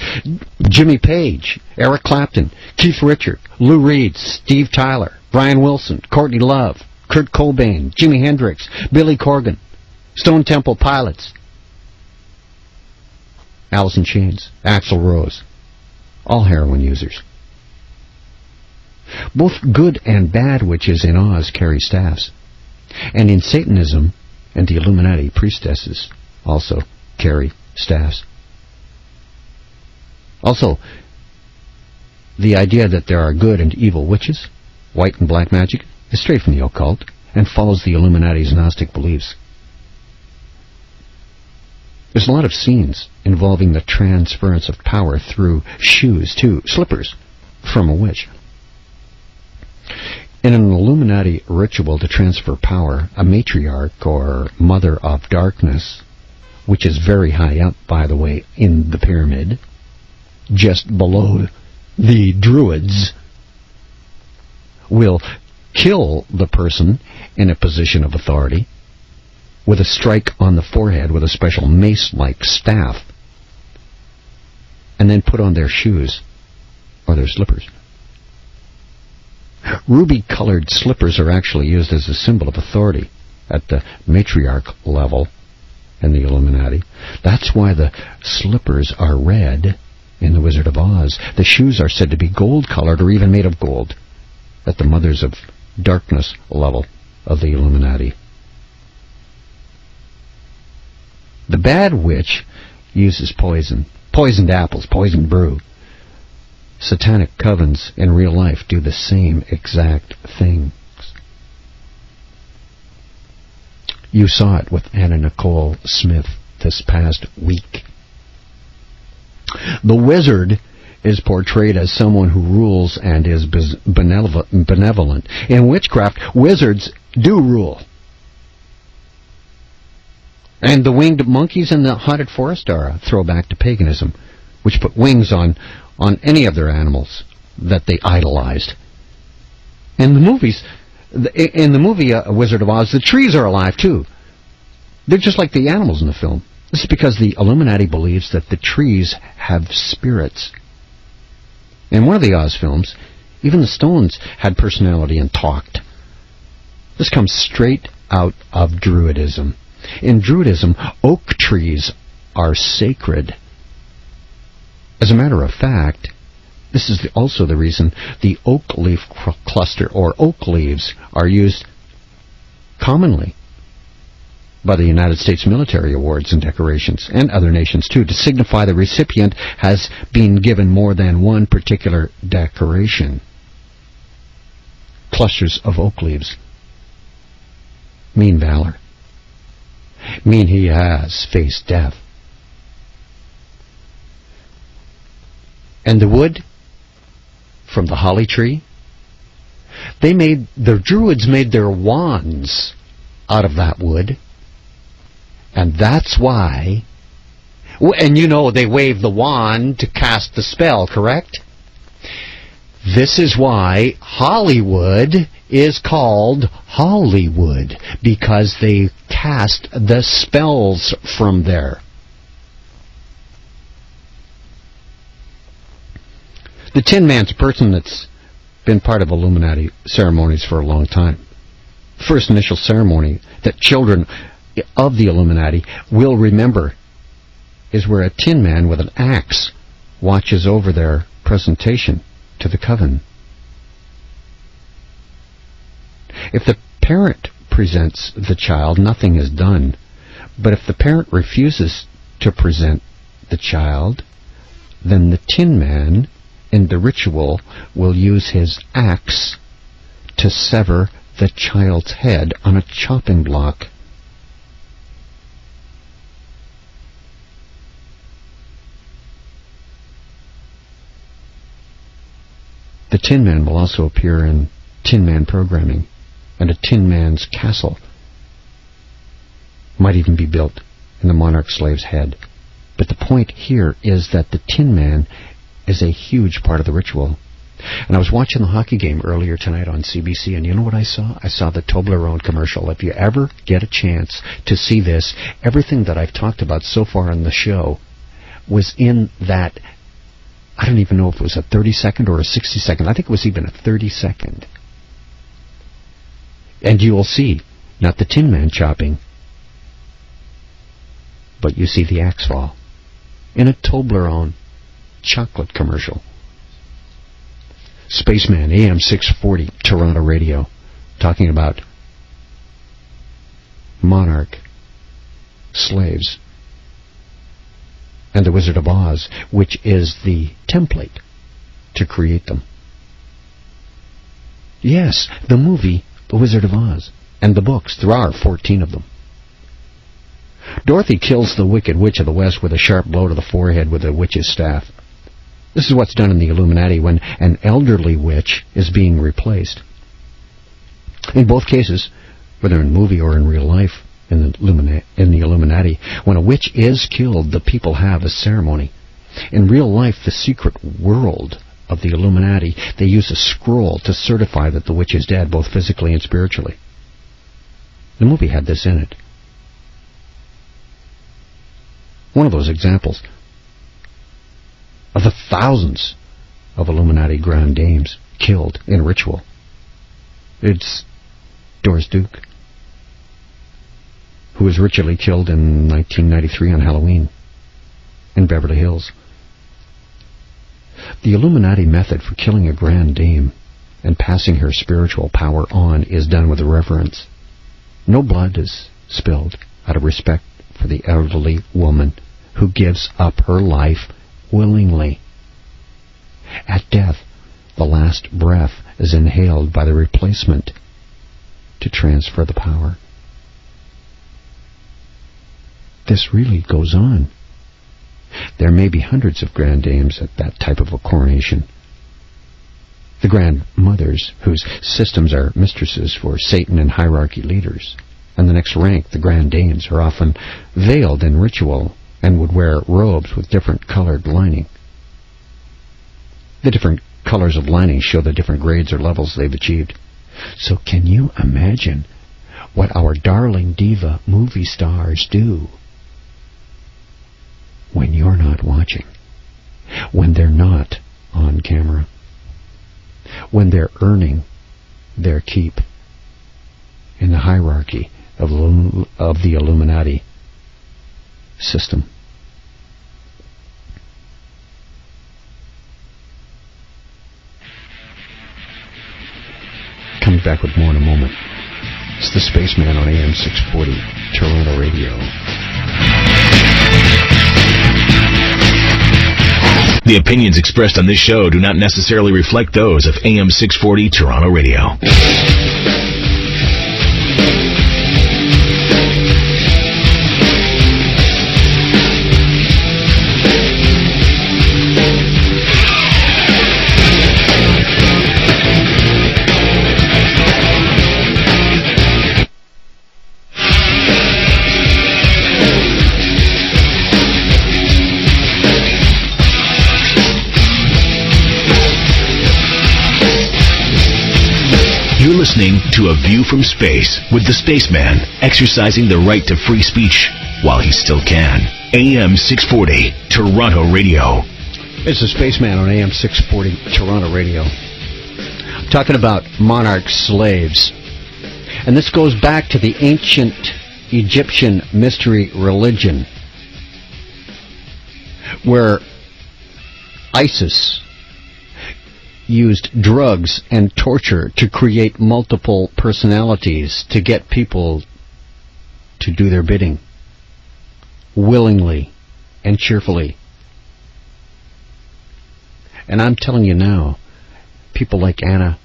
Jimmy Page, Eric Clapton, Keith Richards, Lou Reed, Steve Tyler, Brian Wilson, Courtney Love, Kurt Cobain, Jimi Hendrix, Billy Corgan, Stone Temple Pilots, Alice in Chains, Axl Rose, all heroin users. Both good and bad witches in Oz carry staffs. And in Satanism and the Illuminati, priestesses also carry staffs. Also, the idea that there are good and evil witches, white and black magic, is straight from the occult and follows the Illuminati's Gnostic beliefs. There's a lot of scenes involving the transference of power through shoes, too, slippers, from a witch. In an Illuminati ritual to transfer power, a matriarch or mother of darkness, which is very high up, by the way, in the pyramid, just below the druids, will kill the person in a position of authority with a strike on the forehead with a special mace-like staff, and then put on their shoes or their slippers. Ruby-colored slippers are actually used as a symbol of authority at the matriarch level in the Illuminati. That's why the slippers are red in The Wizard of Oz. The shoes are said to be gold-colored or even made of gold at the Mothers of Darkness level of the Illuminati. The bad witch uses poison, poisoned apples, poisoned brew. Satanic covens in real life do the same exact things. You saw it with Anna Nicole Smith this past week. The wizard is portrayed as someone who rules and is benevolent. In witchcraft, wizards do rule. And the winged monkeys in the haunted forest are a throwback to paganism, which put wings on any of their animals that they idolized. In the movie Wizard of Oz, the trees are alive too. They're just like the animals in the film. This is because the Illuminati believes that the trees have spirits. In one of the Oz films, even the stones had personality and talked. This comes straight out of Druidism. In Druidism, oak trees are sacred. As a matter of fact, this is also the reason the oak leaf cluster or oak leaves are used commonly by the United States military awards and decorations, and other nations too, to signify the recipient has been given more than one particular decoration. Clusters of oak leaves mean valor, mean he has faced death. And the wood from the holly tree, the Druids made their wands out of that wood. And that's why, and you know they wave the wand to cast the spell, correct? This is why Hollywood is called Hollywood, because they cast the spells from there. The Tin Man's a person that's been part of Illuminati ceremonies for a long time. The first initial ceremony that children of the Illuminati will remember is where a Tin Man with an axe watches over their presentation to the coven. If the parent presents the child, nothing is done. But if the parent refuses to present the child, then the Tin Man in the ritual will use his axe to sever the child's head on a chopping block. The Tin Man will also appear in Tin Man programming, and a Tin Man's castle might even be built in the monarch slave's head. But the point here is that the Tin Man is a huge part of the ritual. And I was watching the hockey game earlier tonight on CBC, and you know what I saw? I saw the Toblerone commercial. If you ever get a chance to see this, everything that I've talked about so far on the show was in that. I don't even know if it was a 30-second or a 60-second. I think it was even a 30-second. And you will see, not the Tin Man chopping, but you see the axe fall in a Toblerone chocolate commercial. Spaceman, AM 640, Toronto Radio, talking about monarch, slaves, and the Wizard of Oz, which is the template to create them. Yes, the movie The Wizard of Oz, and the books. There are 14 of them. Dorothy kills the Wicked Witch of the West with a sharp blow to the forehead with a witch's staff. This is what's done in the Illuminati when an elderly witch is being replaced. In both cases, whether in movie or in real life, in the Illuminati, when a witch is killed, the people have a ceremony. In real life, the secret world of the Illuminati, they use a scroll to certify that the witch is dead, both physically and spiritually. The movie had this in it. One of those examples of the thousands of Illuminati grand dames killed in ritual. It's Doris Duke, who was ritually killed in 1993 on Halloween in Beverly Hills. The Illuminati method for killing a grand dame and passing her spiritual power on is done with reverence. No blood is spilled out of respect for the elderly woman who gives up her life willingly. At death, the last breath is inhaled by the replacement to transfer the power. This really goes on. There may be hundreds of grand dames at that type of a coronation. The grandmothers, whose systems are mistresses for Satan and hierarchy leaders. And the next rank, the grand dames, are often veiled in ritual and would wear robes with different colored lining. The different colors of lining show the different grades or levels they've achieved. So can you imagine what our darling diva movie stars do when you're not watching, when they're not on camera, when they're earning their keep in the hierarchy of the Illuminati system? Coming back with more in a moment. It's the Spaceman on AM 640, Toronto Radio. The opinions expressed on this show do not necessarily reflect those of AM 640, Toronto Radio. You're listening to A View from Space with the Spaceman, exercising the right to free speech while he still can. AM 640, Toronto Radio. It's the Spaceman on AM 640, Toronto Radio. I'm talking about monarch slaves. And this goes back to the ancient Egyptian mystery religion, where ISIS used drugs and torture to create multiple personalities to get people to do their bidding willingly and cheerfully. And I'm telling you now, people like Anna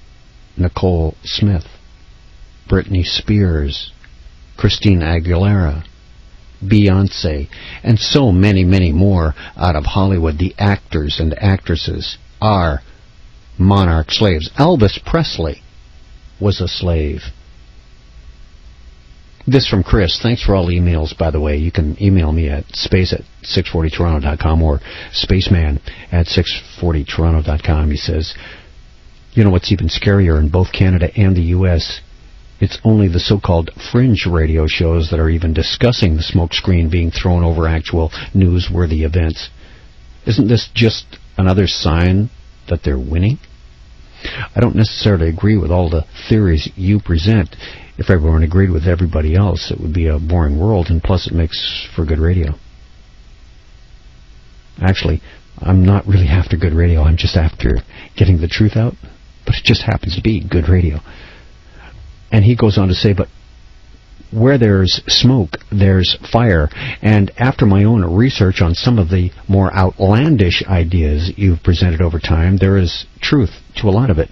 Nicole Smith, Britney Spears, Christina Aguilera, Beyonce, and so many, many more out of Hollywood, the actors and actresses are monarch slaves. Elvis Presley was a slave. This from Chris. Thanks for all the emails, by the way. You can email me at space@640toronto.com or spaceman@640toronto.com. He says, you know what's even scarier in both Canada and the U.S.? It's only the so-called fringe radio shows that are even discussing the smokescreen being thrown over actual newsworthy events. Isn't this just another sign that they're winning? I don't necessarily agree with all the theories you present. If everyone agreed with everybody else, it would be a boring world, and plus it makes for good radio. Actually, I'm not really after good radio. I'm just after getting the truth out, but it just happens to be good radio. And he goes on to say, but where there's smoke, there's fire. And after my own research on some of the more outlandish ideas you've presented over time, there is truth to a lot of it.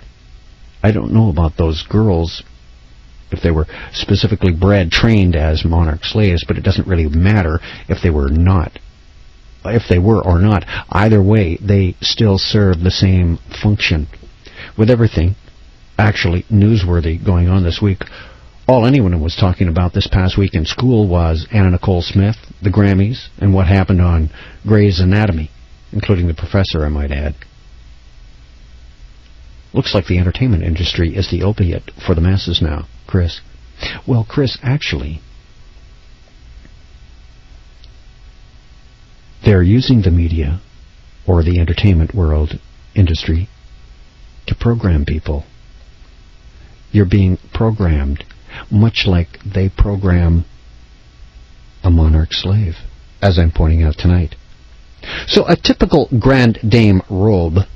I don't know about those girls, if they were specifically bred, trained as monarch slaves, but it doesn't really matter if they were not. If they were or not, either way, they still serve the same function. With everything actually newsworthy going on this week, all anyone was talking about this past week in school was Anna Nicole Smith, the Grammys, and what happened on Grey's Anatomy, including the professor, I might add. Looks like the entertainment industry is the opiate for the masses now, Chris. Well, Chris, actually, they're using the media, or the entertainment world industry, to program people. You're being programmed, much like they program a monarch slave, as I'm pointing out tonight. So a typical Grand Dame robe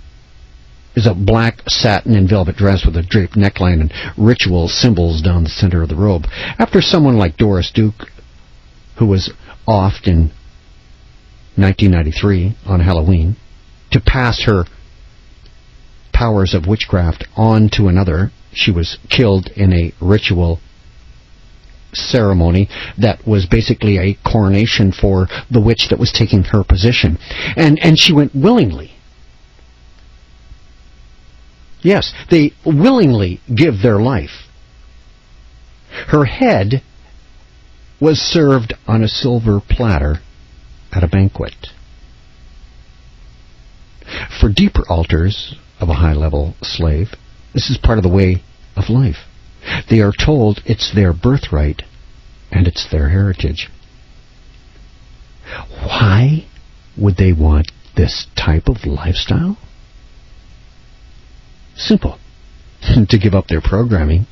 is a black satin and velvet dress with a draped neckline and ritual symbols down the center of the robe. After someone like Doris Duke, who was offed in 1993 on Halloween to pass her powers of witchcraft on to another, she was killed in a ritual ceremony that was basically a coronation for the witch that was taking her position. And she went willingly. Yes, they willingly give their life. Her head was served on a silver platter at a banquet. For deeper alters of a high-level slave, this is part of the way of life. They are told it's their birthright and it's their heritage. Why would they want this type of lifestyle? Simple. To give up their programming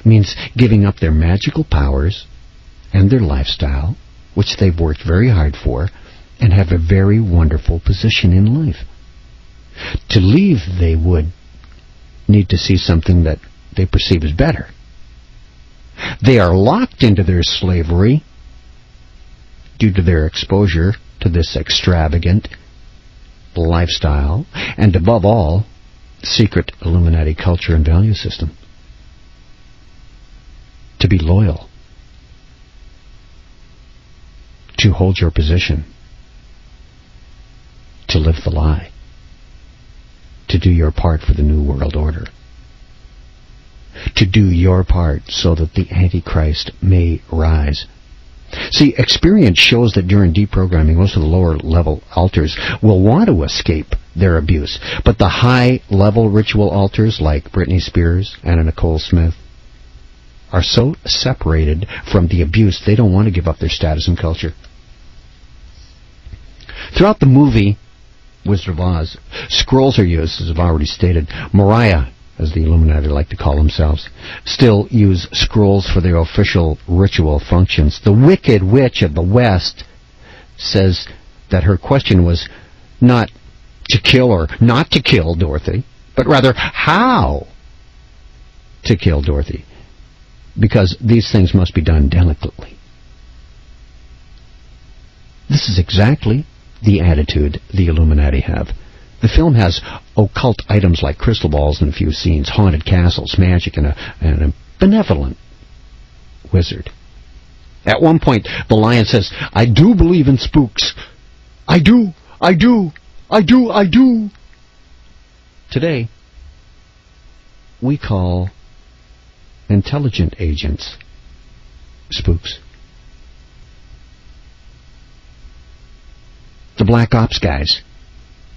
means giving up their magical powers and their lifestyle, which they've worked very hard for, and have a very wonderful position in life. To leave, they would need to see something that they perceive as better. They are locked into their slavery due to their exposure to this extravagant lifestyle, and above all, secret Illuminati culture and value system. To be loyal, to hold your position, to live the lie, to do your part for the New World Order, to do your part so that the Antichrist may rise. See, experience shows that during deprogramming, most of the lower-level alters will want to escape their abuse. But the high-level ritual alters, like Britney Spears and Nicole Smith, are so separated from the abuse, they don't want to give up their status and culture. Throughout the movie Wizard of Oz, scrolls are used, as I've already stated. Mariah, as the Illuminati like to call themselves, still use scrolls for their official ritual functions. The Wicked Witch of the West says that her question was not to kill or not to kill Dorothy, but rather how to kill Dorothy, because these things must be done delicately. This is exactly the attitude the Illuminati have. The film has occult items like crystal balls in a few scenes, haunted castles, magic, and a benevolent wizard. At one point, the lion says, "I do believe in spooks. I do, I do, I do, I do." Today, we call intelligent agents spooks. The Black Ops guys,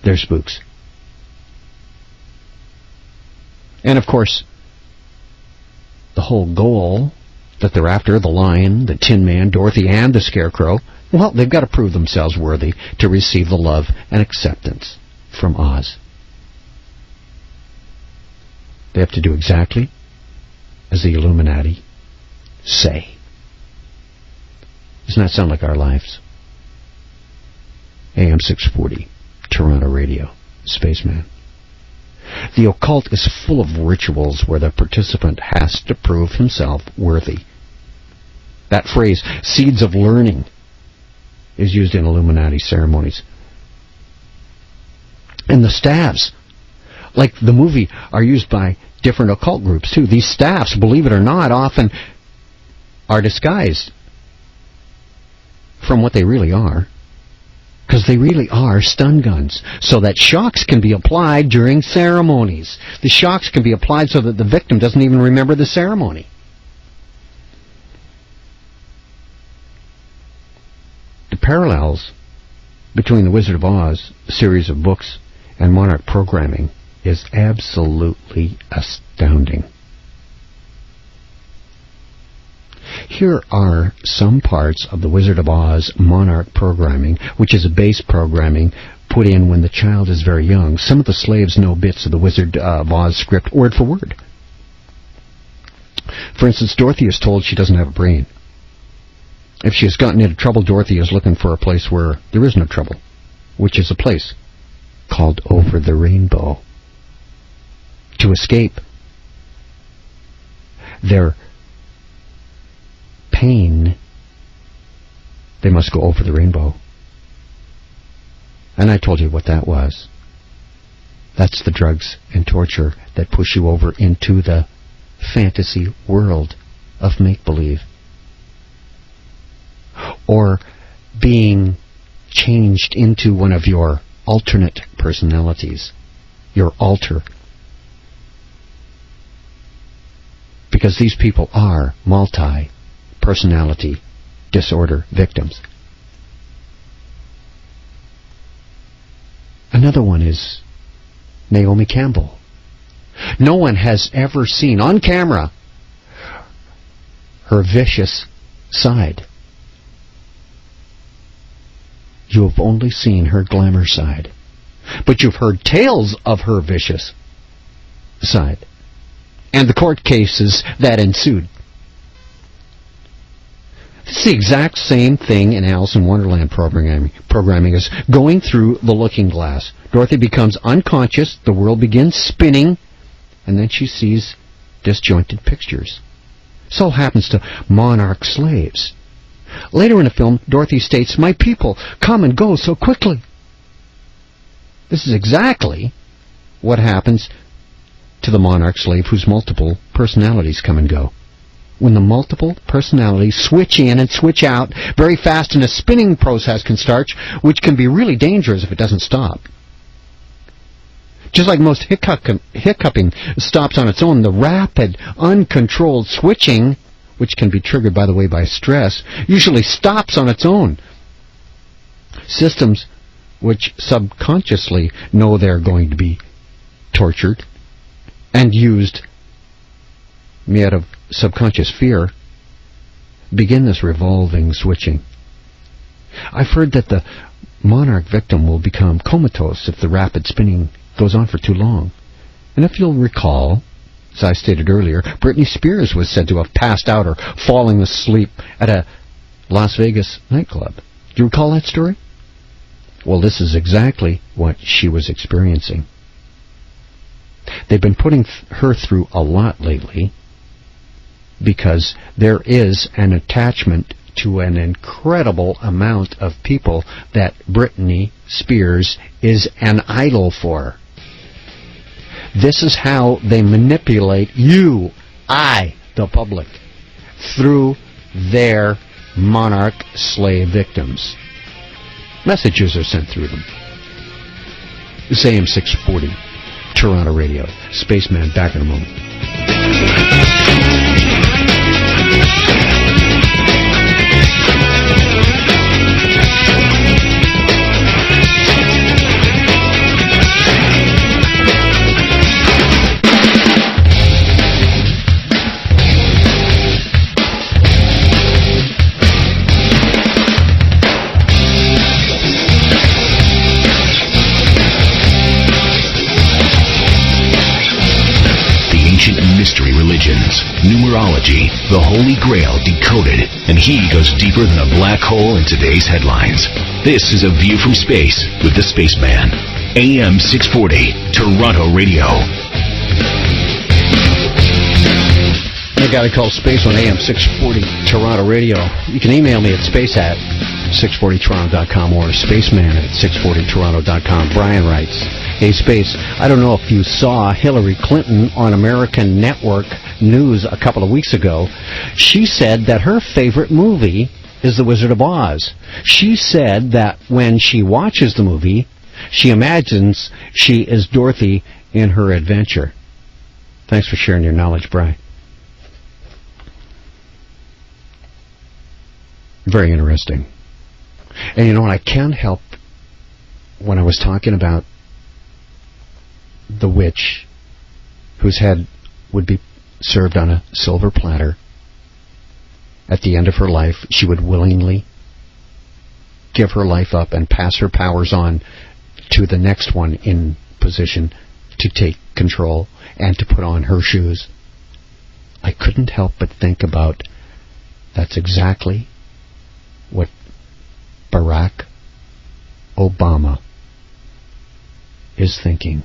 they're spooks. And of course, the whole goal that they're after, the Lion, the Tin Man, Dorothy, and the Scarecrow, well, they've got to prove themselves worthy to receive the love and acceptance from Oz. They have to do exactly as the Illuminati say. Doesn't that sound like our lives? AM 640, Toronto Radio, Spaceman. The occult is full of rituals where the participant has to prove himself worthy. That phrase, seeds of learning, is used in Illuminati ceremonies. And the staffs, like the movie, are used by different occult groups too. These staffs, believe it or not, often are disguised from what they really are, because they really are stun guns, so that shocks can be applied during ceremonies. The shocks can be applied so that the victim doesn't even remember the ceremony. The parallels between the Wizard of Oz series of books and Monarch programming is absolutely astounding. Here are some parts of the Wizard of Oz Monarch programming, which is a base programming put in when the child is very young. Some of the slaves know bits of the Wizard of Oz script word for word. For instance, Dorothy is told she doesn't have a brain. If she has gotten into trouble, Dorothy is looking for a place where there is no trouble, which is a place called Over the Rainbow. To escape their pain, they must go over the rainbow. And I told you what that was. That's the drugs and torture that push you over into the fantasy world of make-believe. Or being changed into one of your alternate personalities, your alter because these people are multi-personality disorder victims. Another one is Naomi Campbell. No one has ever seen on camera her vicious side. You have only seen her glamour side. But you've heard tales of her vicious side and the court cases that ensued. It's the exact same thing in Alice in Wonderland programming as going through the looking glass. Dorothy becomes unconscious, the world begins spinning, and then she sees disjointed pictures. This all happens to monarch slaves. Later in the film, Dorothy states, "My people come and go so quickly." This is exactly what happens to the monarch slave whose multiple personalities come and go. When the multiple personalities switch in and switch out very fast, and a spinning process can start, which can be really dangerous if it doesn't stop. Just like most hiccuping stops on its own, the rapid, uncontrolled switching, which can be triggered, by the way, by stress, usually stops on its own. Systems which subconsciously know they're going to be tortured and used out of subconscious fear begin this revolving switching. I've heard that the monarch victim will become comatose if the rapid spinning goes on for too long. And if you'll recall, as I stated earlier, Britney Spears was said to have passed out or falling asleep at a Las Vegas nightclub. Do you recall that story? Well, this is exactly what she was experiencing. They've been putting her through a lot lately because there is an attachment to an incredible amount of people that Britney Spears is an idol for. This is how they manipulate you, the public, through their monarch slave victims. Messages are sent through them. It's AM 640, Toronto Radio. Spaceman, back in a moment. Mystery religions, numerology, the Holy Grail decoded, and he goes deeper than a black hole in today's headlines. This is A View from Space with the Spaceman. AM 640, Toronto Radio. I got to call Space on AM 640, Toronto Radio. You can email me at space@640toronto.com or spaceman@640toronto.com. Brian writes, "Hey, Space, I don't know if you saw Hillary Clinton on American Network News a couple of weeks ago. She said that her favorite movie is The Wizard of Oz. She said that when she watches the movie, she imagines she is Dorothy in her adventure." Thanks for sharing your knowledge, Brian. Very interesting. And you know what, I can't help, when I was talking about the witch whose head would be served on a silver platter at the end of her life, she would willingly give her life up and pass her powers on to the next one in position to take control and to put on her shoes. I couldn't help but think about that's exactly what Barack Obama is thinking.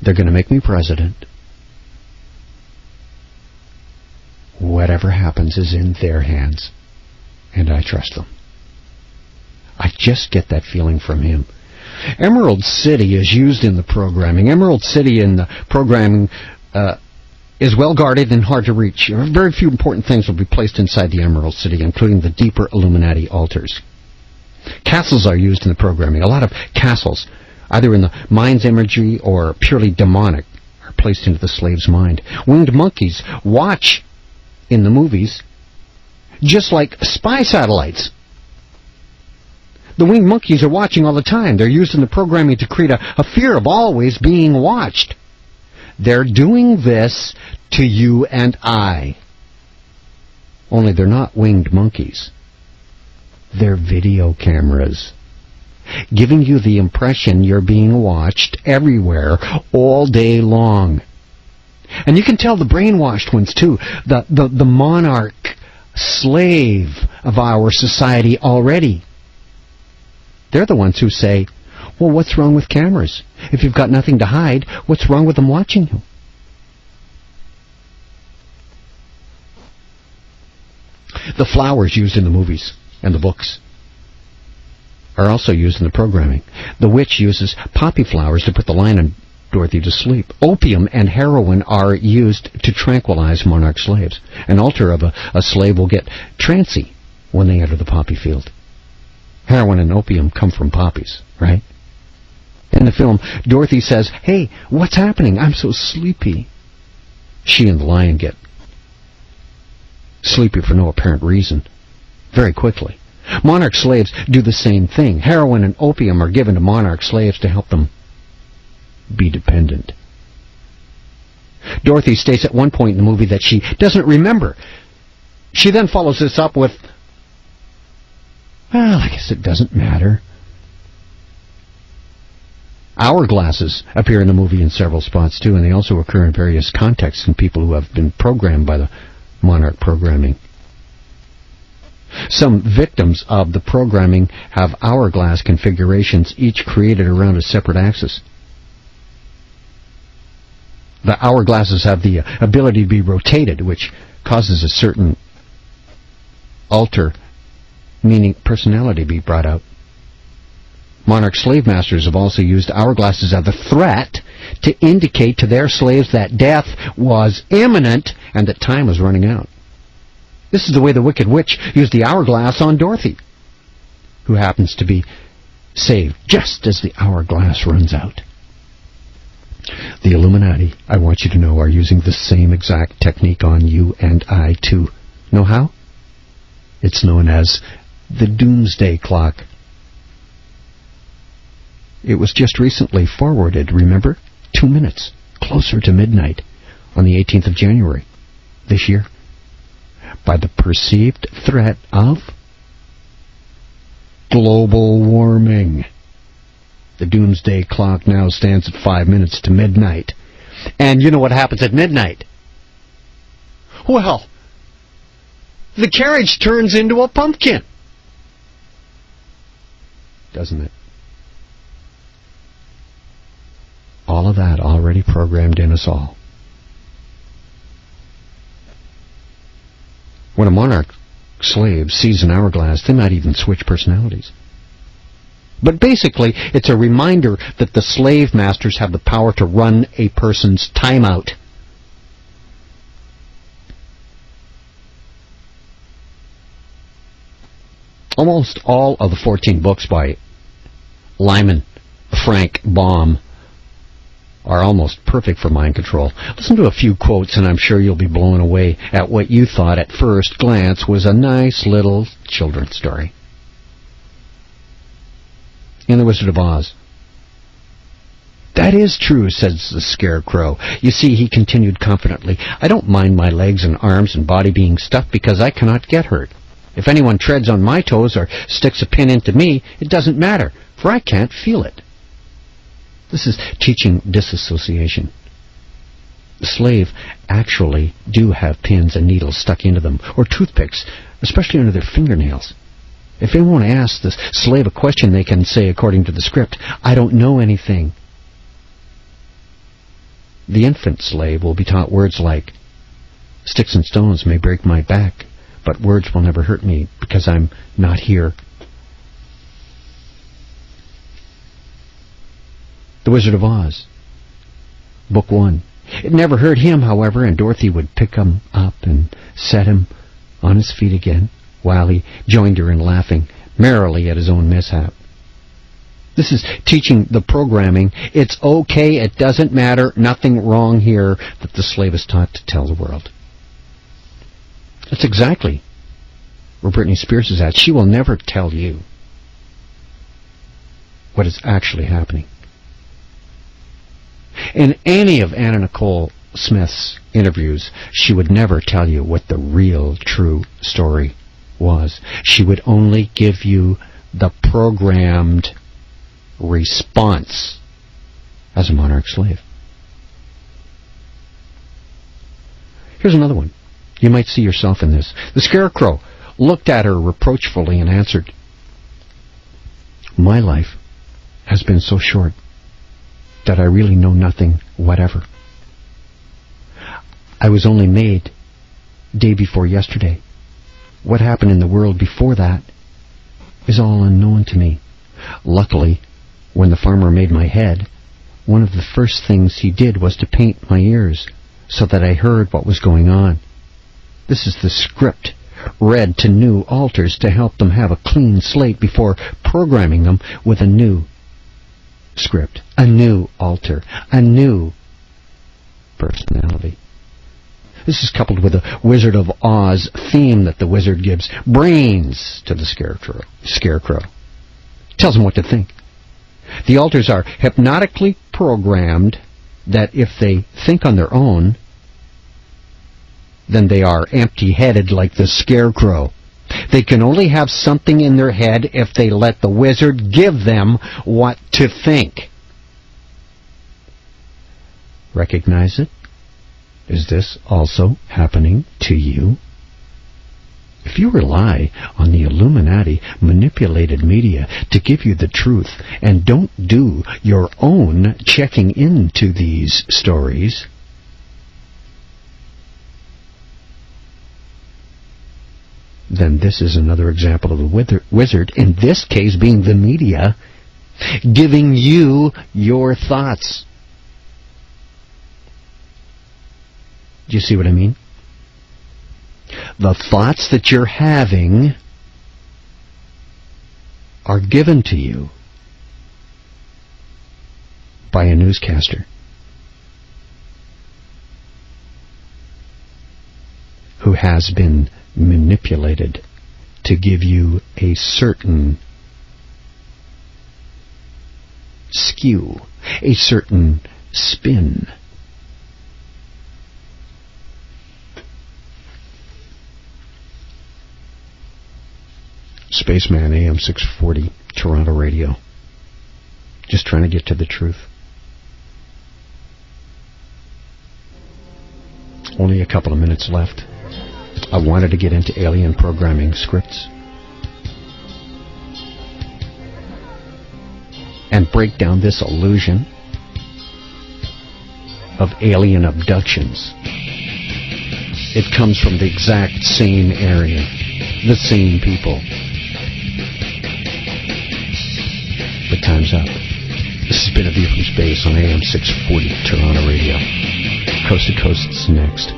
They're going to make me president. Whatever happens is in their hands, and I trust them. I just get that feeling from him. Emerald City is used in the programming. Emerald City in the programming is well guarded and hard to reach. Very few important things will be placed inside the Emerald City, including the deeper Illuminati altars. Castles are used in the programming. A lot of castles, either in the mind's imagery or purely demonic, are placed into the slave's mind. Winged monkeys watch in the movies just like spy satellites. The winged monkeys are watching all the time. They're used in the programming to create a fear of always being watched. They're doing this to you and I. Only they're not winged monkeys. They're video cameras, giving you the impression you're being watched everywhere all day long. And you can tell the brainwashed ones too, the monarch slave of our society already. They're the ones who say, well, what's wrong with cameras? If you've got nothing to hide, what's wrong with them watching you? The flowers used in the movies and the books are also used in the programming. The witch uses poppy flowers to put the lion and Dorothy to sleep. Opium and heroin are used to tranquilize monarch slaves. An altar of a slave will get trancy when they enter the poppy field. Heroin and opium come from poppies, right? In the film, Dorothy says, hey, what's happening? I'm so sleepy. She and the lion get sleepy for no apparent reason very quickly. Monarch slaves do the same thing. Heroin and opium are given to monarch slaves to help them be dependent. Dorothy states at one point in the movie that she doesn't remember. She then follows this up with, well, I guess it doesn't matter. Hourglasses appear in the movie in several spots too, and they also occur in various contexts in people who have been programmed by the monarch programming. Some victims of the programming have hourglass configurations, each created around a separate axis. The hourglasses have the ability to be rotated, which causes a certain alter, meaning personality, be brought out. Monarch slave masters have also used hourglasses as a threat to indicate to their slaves that death was imminent and that time was running out. This is the way the Wicked Witch used the hourglass on Dorothy, who happens to be saved just as the hourglass runs out. The Illuminati, I want you to know, are using the same exact technique on you and I too. Know how? It's known as the Doomsday Clock. It was just recently forwarded, remember? 2 minutes closer to midnight on the 18th of January this year by the perceived threat of global warming. The Doomsday Clock now stands at 5 minutes to midnight. And you know what happens at midnight? Well, the carriage turns into a pumpkin. Doesn't it? All of that already programmed in us all. When a monarch slave sees an hourglass, they might even switch personalities. But basically, it's a reminder that the slave masters have the power to run a person's time out. Almost all of the 14 books by Lyman Frank Baum are almost perfect for mind control. Listen to a few quotes and I'm sure you'll be blown away at what you thought at first glance was a nice little children's story. In The Wizard of Oz. That is true, says the Scarecrow. You see, he continued confidently, I don't mind my legs and arms and body being stuffed because I cannot get hurt. If anyone treads on my toes or sticks a pin into me, it doesn't matter, for I can't feel it. This is teaching disassociation. The slave actually do have pins and needles stuck into them, or toothpicks, especially under their fingernails. If anyone asks the slave a question, they can say, according to the script, I don't know anything. The infant slave will be taught words like, sticks and stones may break my back, but words will never hurt me because I'm not here. The Wizard of Oz, Book 1. It never hurt him, however, and Dorothy would pick him up and set him on his feet again, while he joined her in laughing merrily at his own mishap. This is teaching the programming. It's okay, it doesn't matter, nothing wrong here, that the slave is taught to tell the world. That's exactly where Britney Spears is at. She will never tell you what is actually happening. In any of Anna Nicole Smith's interviews, she would never tell you what the real, true story was. She would only give you the programmed response as a monarch slave. Here's another one. You might see yourself in this. The Scarecrow looked at her reproachfully and answered, "My life has been so short that I really know nothing whatever. I was only made day before yesterday. What happened in the world before that is all unknown to me. Luckily, when the farmer made my head, one of the first things he did was to paint my ears so that I heard what was going on. This is the script read to new alters to help them have a clean slate before programming them with a new script, a new alter, a new personality." This is coupled with a Wizard of Oz theme that the wizard gives brains to the scarecrow. Tells him what to think. The alters are hypnotically programmed that if they think on their own, then they are empty-headed like the Scarecrow. They can only have something in their head if they let the wizard give them what to think. Recognize it? Is this also happening to you? If you rely on the Illuminati manipulated media to give you the truth and don't do your own checking into these stories, then this is another example of the wizard, in this case being the media, giving you your thoughts. Do you see what I mean? The thoughts that you're having are given to you by a newscaster who has been manipulated to give you a certain skew, a certain spin. Spaceman, AM 640, Toronto Radio. Just trying to get to the truth. Only a couple of minutes left. I wanted to get into alien programming scripts and break down this illusion of alien abductions. It comes from the exact same area, the same people. But time's up. This has been A View from Space on AM 640 Toronto Radio. Coast to Coast's next.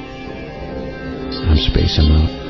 I'm Space, I'm out.